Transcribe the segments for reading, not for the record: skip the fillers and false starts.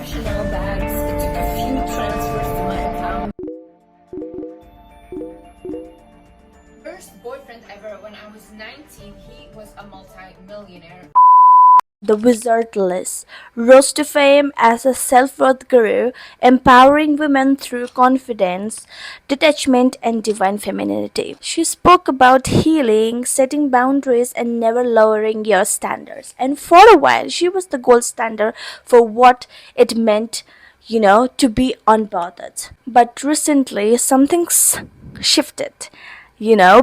Chanel bags. It took a few transfers to my account. First boyfriend ever when I was 19, he was a multi-millionaire. TheWizardLiz rose to fame as a self-worth guru, empowering women through confidence, detachment, and divine femininity. She spoke about healing, setting boundaries, and never lowering your standards. And for a while, she was the gold standard for what it meant, to be unbothered. But recently, something's shifted.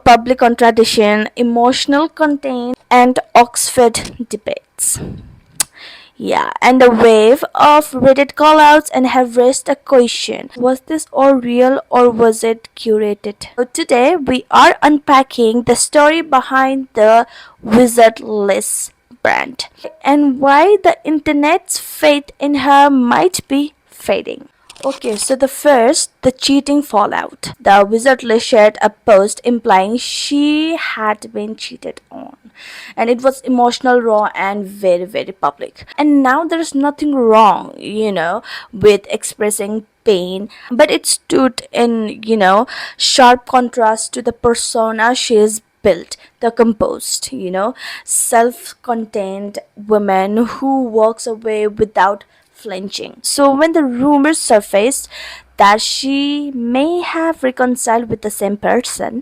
Public contradiction, emotional content, and Oxford debates. Yeah, and a wave of Reddit callouts and have raised a question. Was this all real or was it curated? So today we are unpacking the story behind the Wizard Liz brand and why the internet's faith in her might be fading. Okay, so the cheating fallout. The wizard Liz shared a post implying she had been cheated on. And it was emotional, raw, and very, very public. And now there's nothing wrong, with expressing pain, but it stood in, sharp contrast to the persona she is built, the composed, self-contained woman who walks away without flinching. So when the rumors surfaced that she may have reconciled with the same person,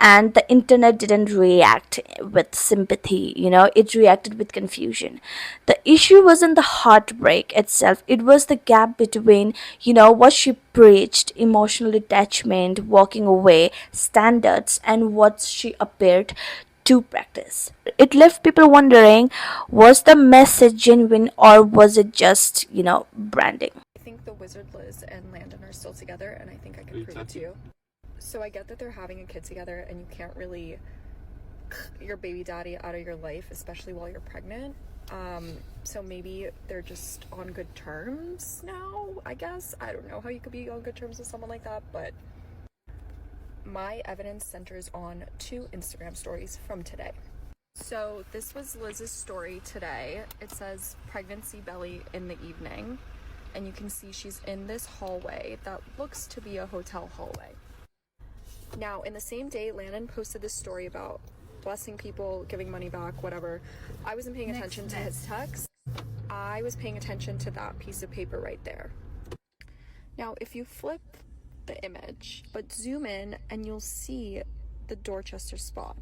and the internet didn't react with sympathy, it reacted with confusion. The issue wasn't the heartbreak itself, it was the gap between, what she preached, emotional detachment, walking away, standards, and what she appeared to practice. It left people wondering, was the message genuine or was it just, branding? I think the Wizard Liz and Landon are still together, and I think I can prove it to you. So I get that they're having a kid together, and you can't really your baby daddy out of your life, especially while you're pregnant. So maybe they're just on good terms now, I guess. I don't know how you could be on good terms with someone like that, but my evidence centers on 2 Instagram stories from today. So this was Liz's story today. It says pregnancy belly in the evening, and you can see she's in this hallway that looks to be a hotel hallway. Now, in the same day, Landon posted this story about blessing people, giving money back, whatever. I wasn't paying attention to his text. I was paying attention to that piece of paper right there. Now, if you flip the image, but zoom in, and you'll see the Dorchester Spa.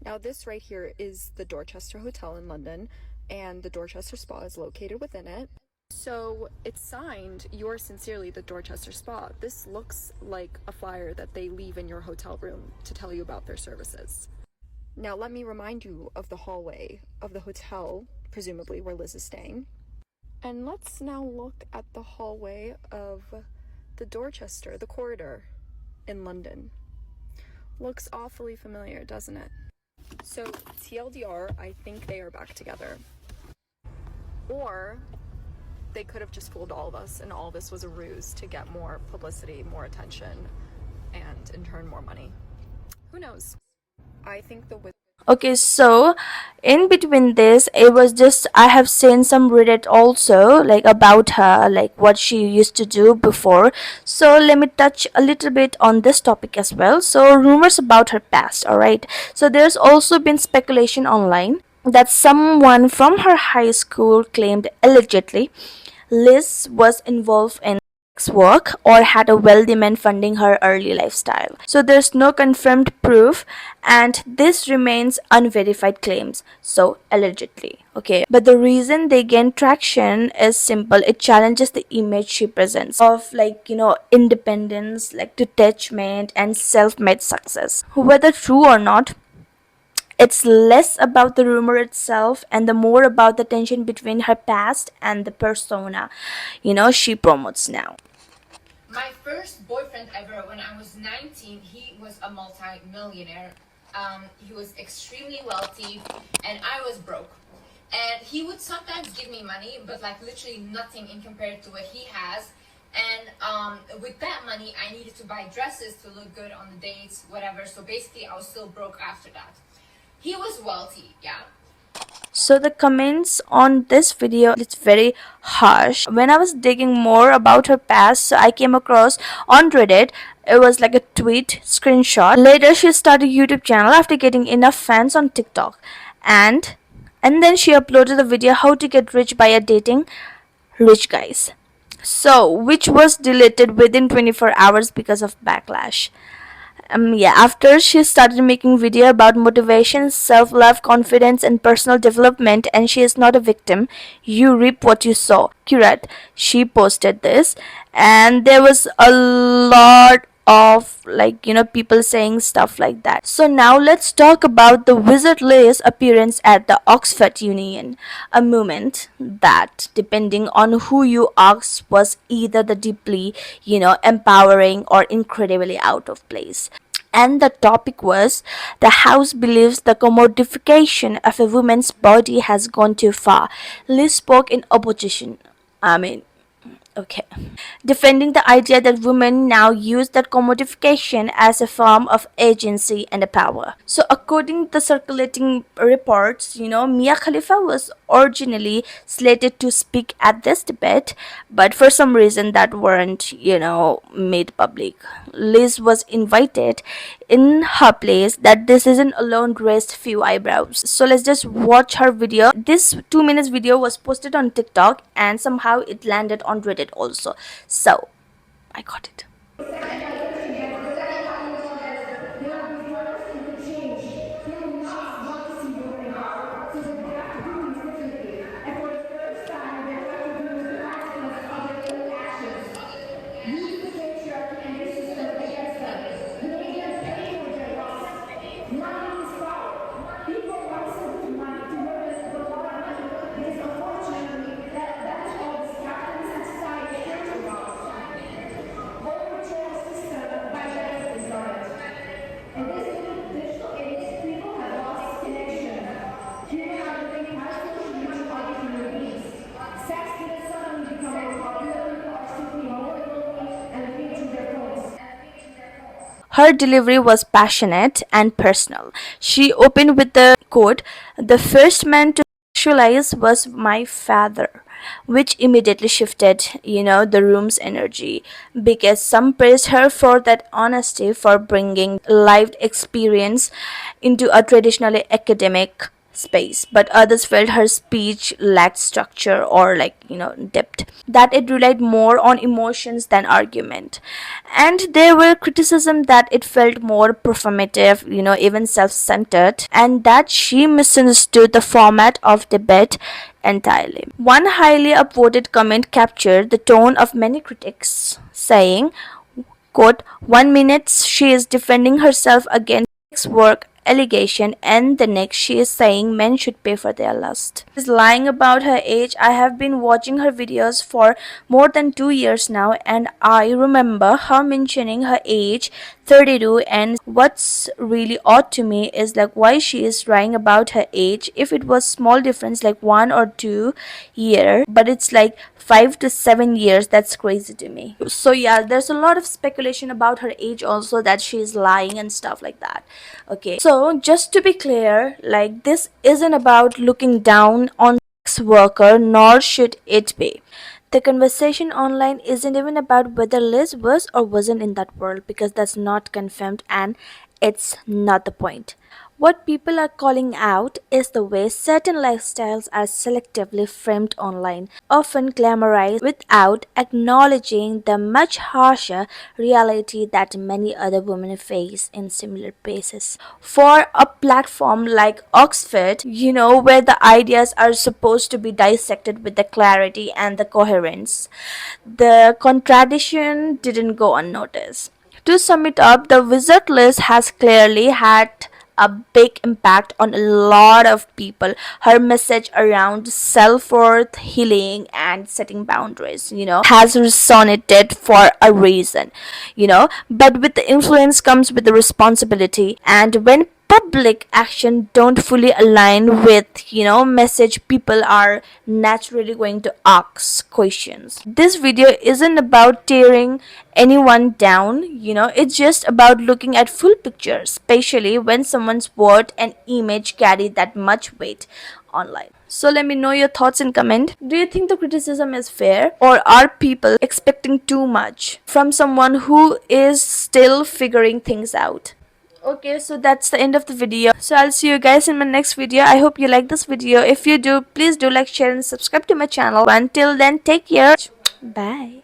Now, this right here is the Dorchester Hotel in London, and the Dorchester Spa is located within it. So it's signed, yours sincerely, the Dorchester Spa. This looks like a flyer that they leave in your hotel room to tell you about their services. Now let me remind you of the hallway of the hotel, presumably where Liz is staying. And let's now look at the hallway of the Dorchester, the corridor in London. Looks awfully familiar, doesn't it? So TLDR, I think they are back together. Or they could have just fooled all of us, and all this was a ruse to get more publicity, more attention, and in turn more money. Who knows? I think Okay, so in between this, it was just I have seen some Reddit also like about her, like what she used to do before. So let me touch a little bit on this topic as well. So rumors about her past, alright. So there's also been speculation online that someone from her high school claimed allegedly Liz was involved in sex work or had a wealthy man funding her early lifestyle. So there's no confirmed proof and this remains unverified claims. So allegedly. Okay. But the reason they gain traction is simple. It challenges the image she presents of independence, like detachment and self-made success. Whether true or not, it's less about the rumor itself and the more about the tension between her past and the persona, she promotes now. My first boyfriend ever when I was 19, he was a multi-millionaire. He was extremely wealthy and I was broke. And he would sometimes give me money, but like literally nothing in compared to what he has. And with that money, I needed to buy dresses to look good on the dates, whatever. So basically, I was still broke after that. He was wealthy, yeah. So the comments on this video, it's very harsh. When I was digging more about her past, so I came across on Reddit, it was like a tweet screenshot. Later she started a YouTube channel after getting enough fans on TikTok. And then she uploaded a video how to get rich by dating rich guys. So which was deleted within 24 hours because of backlash. Yeah, after she started making video about motivation, self-love, confidence and personal development, and she is not a victim, you reap what you sow. Accurate. She posted this, and there was a lot of people saying stuff like that. So now let's talk about the Wizard Liz appearance at the Oxford Union, a moment that, depending on who you ask, was either the deeply empowering or incredibly out of place. And the topic was, the House believes the commodification of a woman's body has gone too far. Liz spoke in opposition. I mean, okay, defending the idea that women now use that commodification as a form of agency and a power. So according to the circulating reports, Mia Khalifa was originally slated to speak at this debate, but for some reason that weren't made public. Liz was invited in her place. That decision alone raised few eyebrows. So let's just watch her video. This 2 minutes video was posted on TikTok and somehow it landed on Reddit also. So I got it. Her delivery was passionate and personal. She opened with the quote, "The first man to sexualize was my father," which immediately shifted, the room's energy, because some praised her for that honesty, for bringing lived experience into a traditionally academic space, but others felt her speech lacked structure or depth, that it relied more on emotions than argument. And there were criticism that it felt more performative, even self-centered, and that she misunderstood the format of debate entirely. One highly upvoted comment captured the tone of many critics, saying, quote, "One minute she is defending herself against work allegation, and the next she is saying men should pay for their lust." She's lying about her age. I have been watching her videos for more than 2 years now, and I remember her mentioning her age 32. And what's really odd to me is why she is lying about her age. If it was small difference like 1 or 2 year, but it's 5 to 7 years, that's crazy to me. So yeah, there's a lot of speculation about her age also, that she is lying and stuff like that. Okay, so just to be clear, this isn't about looking down on sex worker, nor should it be. The conversation online isn't even about whether Liz was or wasn't in that world, because that's not confirmed and it's not the point. What people are calling out is the way certain lifestyles are selectively framed online, often glamorized without acknowledging the much harsher reality that many other women face in similar places. For a platform like Oxford, where the ideas are supposed to be dissected with the clarity and the coherence, the contradiction didn't go unnoticed. To sum it up, the Wizard Liz has clearly had a big impact on a lot of people. Her message around self-worth, healing and setting boundaries, has resonated for a reason, but with the influence comes with the responsibility. And when public action don't fully align with message, people are naturally going to ask questions. This video isn't about tearing anyone down, it's just about looking at full picture, especially when someone's word and image carry that much weight online. So let me know your thoughts in comment. Do you think the criticism is fair, or are people expecting too much from someone who is still figuring things out? Okay, so that's the end of the video. So I'll see you guys in my next video. I hope you like this video. If you do, please do like, share and subscribe to my channel. Until then, take care. Bye.